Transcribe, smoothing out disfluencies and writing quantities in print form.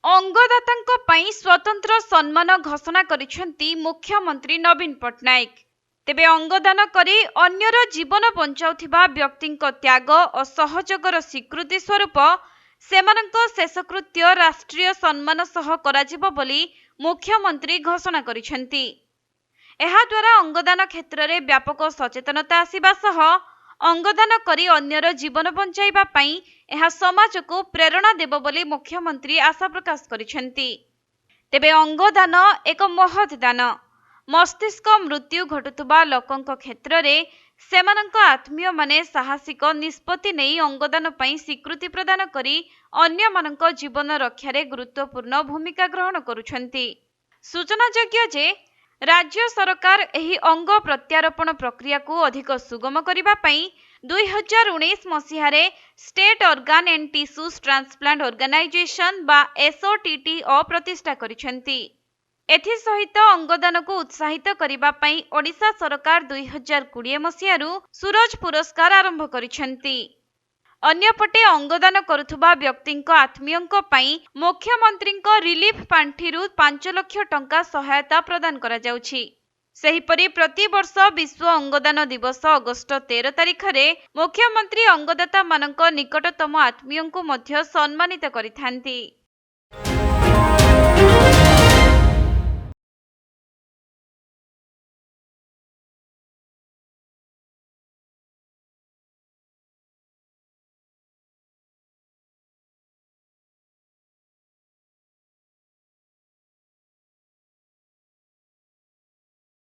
अंगदातांको पई स्वतंत्र सम्मान घोषणा करिसेंती मुख्यमंत्री नवीन पट्टनायक। तेबे अंगदान करी अन्यर जीवन बंचाउथिबा व्यक्तिंको त्याग और सहयोगर स्वीकृति स्वरूप सेमानंको शेषकृत्य राष्ट्रीय सम्मान सह कराजिबो बोली मुख्यमंत्री घोषणा करिसेंती। एहा द्वारा अंगदान क्षेत्र में व्यापक सचेतनता आसिबा सह अंगदान करी अन्यर जीवन बंचाइबा पई एहा समाज को प्रेरणा देबो बोली मुख्यमंत्री आशा प्रकाश करिसेंती। तेबे अंगदान एक महत् दान। मस्तिष्क मृत्यु घटुतुबा लोकंक क्षेत्र में सेमानंक आत्मीय माने साहसिक निष्पत्ति नहीं अंगदान पई स्वीकृति प्रदान करी अन्य मानंक जीवन रक्षारे गुरुत्वपूर्ण भूमिका ग्रहण करुछंती। सूचनायोग्य जे राज्य सरकार एही अंग प्रत्यारोपण प्रक्रिया को अधिक सुगम करिबा पई 2019 मसीहारे state organ and tissues transplant organisation बा SOTTO प्रतिष्ठा करिसेंती। एथि सहित अंगदान को उत्साहित करिबा पई ओडिशा सरकार 2020 मसीहारु सूरज पुरस्कार आरंभ करिसेंती। अन्यपटे अंगदान करुथुबा व्यक्तिंको आत्मीयंको पई मुख्यमंत्रींको रिलीफ पांठिरु 5 लाख टंका सहायता प्रदान करा जाउछि। सेहिपरि प्रति वर्ष विश्व अंगदान दिवस अगस्ट 13 तारिख रे मुख्यमंत्री अंगदाता मानंको निकटतम आत्मीयंको मध्य सम्मानित करिथांती।